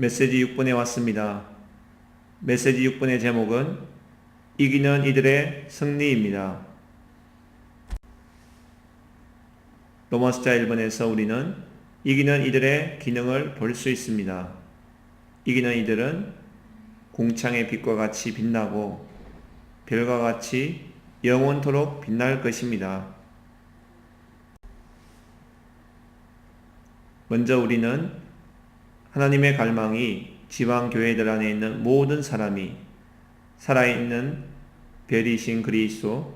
메시지 6번에 왔습니다. 메시지 6번의 제목은 이기는 이들의 승리입니다. 로마서자 1번에서 우리는 이기는 이들의 기능을 볼 수 있습니다. 이기는 이들은 궁창의 빛과 같이 빛나고 별과 같이 영원토록 빛날 것입니다. 먼저 우리는 하나님의 갈망이 지방교회들 안에 있는 모든 사람이 살아있는 별이신 그리스도의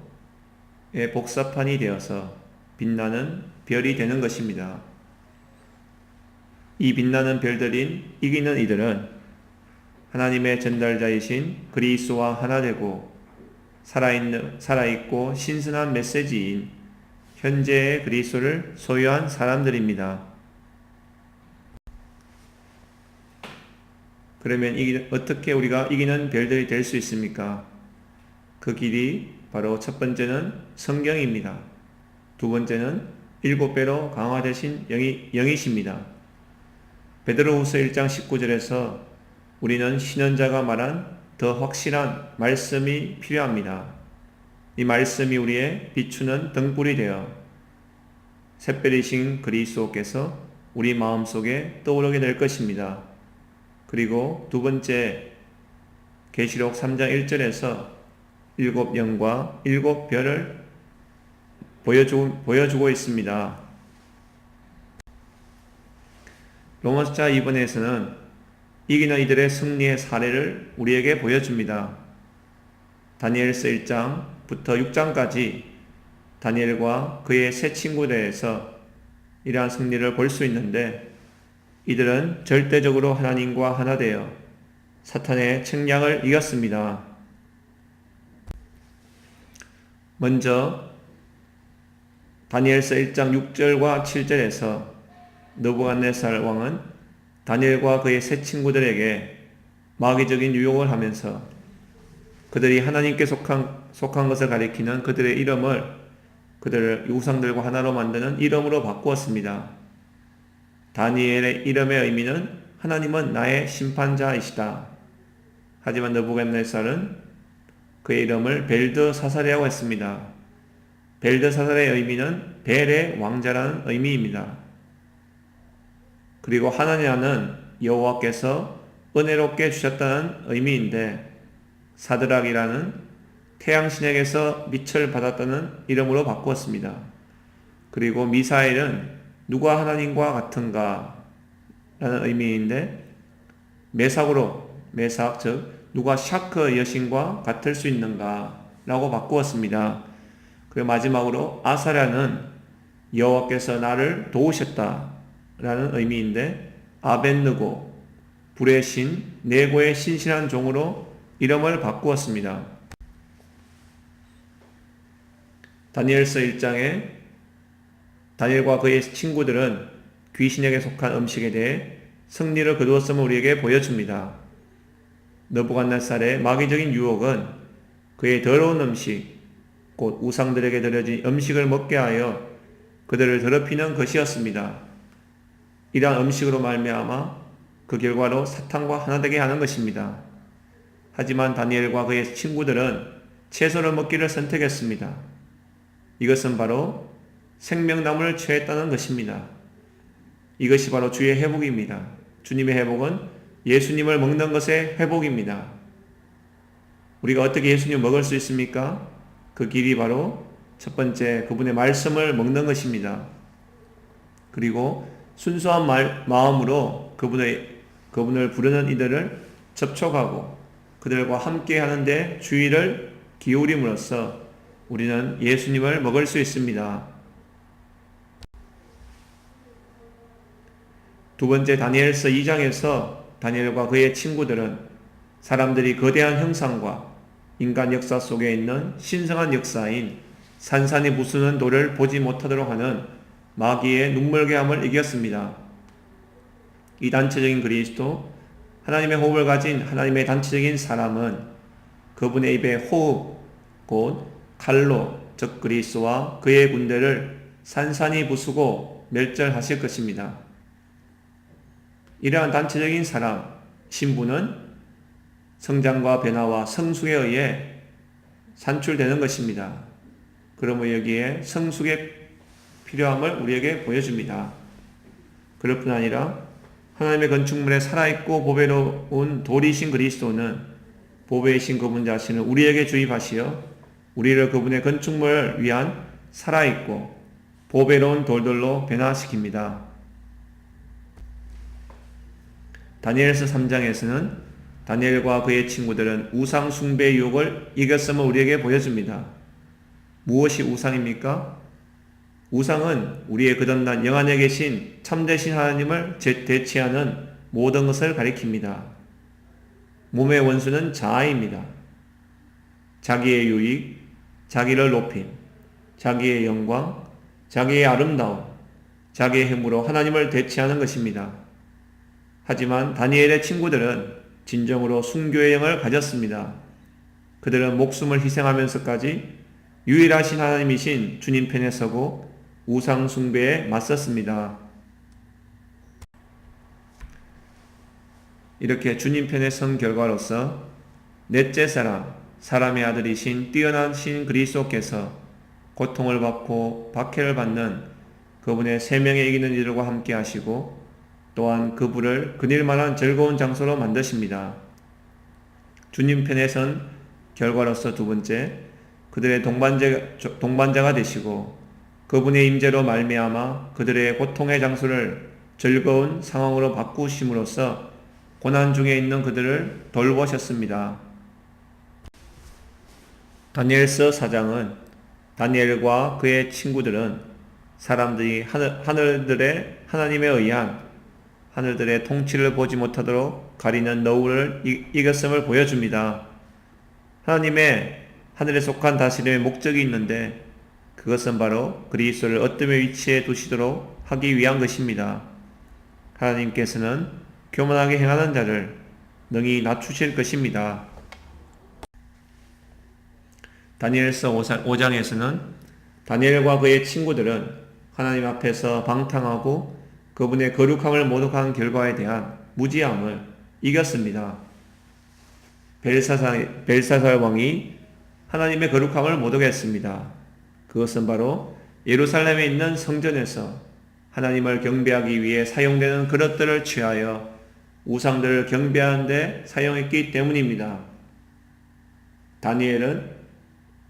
복사판이 되어서 빛나는 별이 되는 것입니다. 이 빛나는 별들인 이기는 이들은 하나님의 전달자이신 그리스도와 하나 되고 살아있고 신선한 메시지인 현재의 그리스도를 소유한 사람들입니다. 그러면 어떻게 우리가 이기는 별들이 될 수 있습니까? 그 길이 바로 첫 번째는 성경입니다. 두 번째는 7배로 강화되신 영이십니다. 베드로후서 1장 19절에서 우리는 신원자가 말한 더 확실한 말씀이 필요합니다. 이 말씀이 우리의 비추는 등불이 되어 샛별이신 그리스도께서 우리 마음속에 떠오르게 될 것입니다. 그리고 두 번째 계시록 3장 1절에서 7영과 7별을 보여주고 있습니다. 로마서자 2번에서는 이기는 이들의 승리의 사례를 우리에게 보여줍니다. 다니엘서 1장부터 6장까지 다니엘과 그의 세 친구들에서 이러한 승리를 볼 수 있는데 이들은 절대적으로 하나님과 하나 되어 사탄의 책략을 이겼습니다. 먼저 다니엘서 1장 6절과 7절에서 느부갓네살 왕은 다니엘과 그의 세 친구들에게 마귀적인 유혹을 하면서 그들이 하나님께 속한 것을 가리키는 그들의 이름을 그들을 우상들과 하나로 만드는 이름으로 바꾸었습니다. 다니엘의 이름의 의미는 하나님은 나의 심판자이시다. 하지만 느부갓네살은 그의 이름을 벨드사살이라고 했습니다. 벨드사살의 의미는 벨의 왕자라는 의미입니다. 그리고 하나냐는 여호와께서 은혜롭게 주셨다는 의미인데 사드락이라는 태양신에게서 빛을 받았다는 이름으로 바꾸었습니다. 그리고 미사엘은 누가 하나님과 같은가 라는 의미인데 메삭 즉 누가 샤크 여신과 같을 수 있는가 라고 바꾸었습니다. 그리고 마지막으로 아사랴는 여호와께서 나를 도우셨다 라는 의미인데 아벤느고 불의 신 네고의 신실한 종으로 이름을 바꾸었습니다. 다니엘서 1장에 다니엘과 그의 친구들은 귀신에게 속한 음식에 대해 승리를 거두었음을 우리에게 보여줍니다. 느부갓네살의 마귀적인 유혹은 그의 더러운 음식, 곧 우상들에게 드려진 음식을 먹게 하여 그들을 더럽히는 것이었습니다. 이러한 음식으로 말미암아 그 결과로 사탄과 하나 되게 하는 것입니다. 하지만 다니엘과 그의 친구들은 채소를 먹기를 선택했습니다. 이것은 바로 생명나무를 취했다는 것입니다. 이것이 바로 주의 회복입니다. 주님의 회복은 예수님을 먹는 것의 회복입니다. 우리가 어떻게 예수님을 먹을 수 있습니까? 그 길이 바로 첫 번째 그분의 말씀을 먹는 것입니다. 그리고 순수한 마음으로 그분을 부르는 이들을 접촉하고 그들과 함께 하는데 주의를 기울임으로써 우리는 예수님을 먹을 수 있습니다. 두 번째 다니엘서 2장에서 다니엘과 그의 친구들은 사람들이 거대한 형상과 인간 역사 속에 있는 신성한 역사인 산산이 부수는 돌을 보지 못하도록 하는 마귀의 눈물개함을 이겼습니다. 이 단체적인 그리스도, 하나님의 호흡을 가진 하나님의 단체적인 사람은 그분의 입의 호흡, 곧 칼로, 즉 그리스도와 그의 군대를 산산이 부수고 멸절하실 것입니다. 이러한 단체적인 사람, 신부는 성장과 변화와 성숙에 의해 산출되는 것입니다. 그러므로 여기에 성숙의 필요함을 우리에게 보여줍니다. 그럴 뿐 아니라 하나님의 건축물에 살아있고 보배로운 돌이신 그리스도는 보배이신 그분 자신을 우리에게 주입하시어 우리를 그분의 건축물을 위한 살아있고 보배로운 돌들로 변화시킵니다. 다니엘서 3장에서는 다니엘과 그의 친구들은 우상 숭배의 유혹을 이겼음을 우리에게 보여줍니다. 무엇이 우상입니까? 우상은 우리의 거듭난 영 안에 계신 참되신 하나님을 대체하는 모든 것을 가리킵니다. 몸의 원수는 자아입니다. 자기의 유익, 자기를 높임, 자기의 영광, 자기의 아름다움, 자기의 힘으로 하나님을 대체하는 것입니다. 하지만 다니엘의 친구들은 진정으로 순교의 영을 가졌습니다. 그들은 목숨을 희생하면서까지 유일하신 하나님이신 주님 편에 서고 우상 숭배에 맞섰습니다. 이렇게 주님 편에 선 결과로서 넷째 사람의 아들이신 뛰어나신 그리스도께서 고통을 받고 박해를 받는 그분의 생명에 이기는 이들과 함께 하시고 또한 그분을 그닐만한 즐거운 장소로 만드십니다. 주님 편에 선 결과로서 두 번째, 그들의 동반자가 되시고 그분의 임재로 말미암아 그들의 고통의 장소를 즐거운 상황으로 바꾸심으로써 고난 중에 있는 그들을 돌보셨습니다. 다니엘서 4장은 다니엘과 그의 친구들은 사람들이 하나님에 의한 하늘들의 통치를 보지 못하도록 가리는 너울을 이겼음을 보여줍니다. 하나님의 하늘에 속한 다스림의 목적이 있는데 그것은 바로 그리스도를 어둠의 위치에 두시도록 하기 위한 것입니다. 하나님께서는 교만하게 행하는 자를 능히 낮추실 것입니다. 다니엘서 5장에서는 다니엘과 그의 친구들은 하나님 앞에서 방탕하고 그분의 거룩함을 모독한 결과에 대한 무지함을 이겼습니다. 벨사살 왕이 하나님의 거룩함을 모독했습니다. 그것은 바로 예루살렘에 있는 성전에서 하나님을 경배하기 위해 사용되는 그릇들을 취하여 우상들을 경배하는 데 사용했기 때문입니다. 다니엘은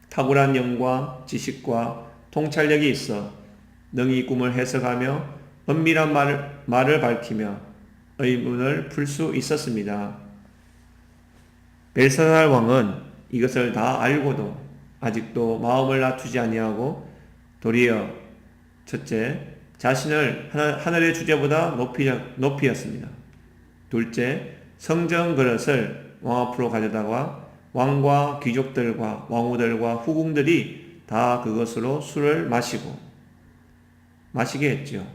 탁월한 영과 지식과 통찰력이 있어 능히 꿈을 해석하며 은밀한 말을 밝히며 의문을 풀 수 있었습니다. 벨사살 왕은 이것을 다 알고도 아직도 마음을 낮추지 아니하고 도리어 첫째, 자신을 하늘의 주제보다 높이었습니다. 둘째, 성전 그릇을 왕 앞으로 가져다가 왕과 귀족들과 왕후들과 후궁들이 다 그것으로 술을 마시게 했죠.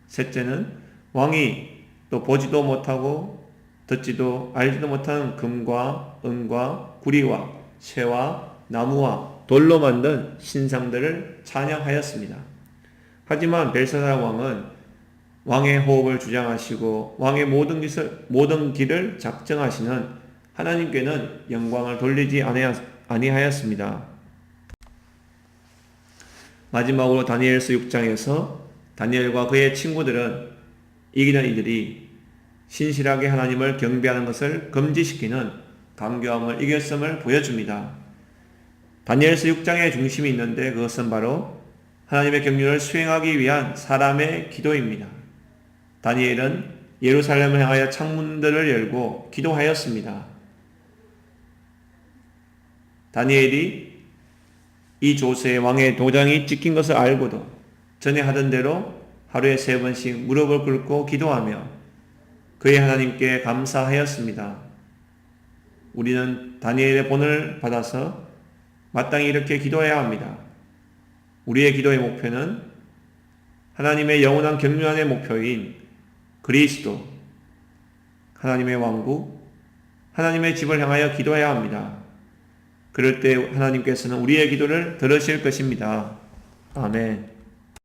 셋째는 왕이 또 보지도 못하고 듣지도 알지도 못한 금과 은과 구리와 쇠와 나무와 돌로 만든 신상들을 찬양하였습니다. 하지만 벨사살 왕은 왕의 호흡을 주장하시고 왕의 모든 길을 작정하시는 하나님께는 영광을 돌리지 아니하였습니다. 마지막으로 다니엘서 6장에서 다니엘과 그의 친구들은 이기는 이들이 신실하게 하나님을 경배하는 것을 금지시키는 강교함을 이겼음을 보여줍니다. 다니엘서 6장의 중심이 있는데 그것은 바로 하나님의 경륜을 수행하기 위한 사람의 기도입니다. 다니엘은 예루살렘을 향하여 창문들을 열고 기도하였습니다. 다니엘이 이 조세의 왕의 도장이 찍힌 것을 알고도 전에 하던 대로 하루에 3번씩 무릎을 꿇고 기도하며 그의 하나님께 감사하였습니다. 우리는 다니엘의 본을 받아서 마땅히 이렇게 기도해야 합니다. 우리의 기도의 목표는 하나님의 영원한 경륜안의 목표인 그리스도, 하나님의 왕국, 하나님의 집을 향하여 기도해야 합니다. 그럴 때 하나님께서는 우리의 기도를 들으실 것입니다. 아멘.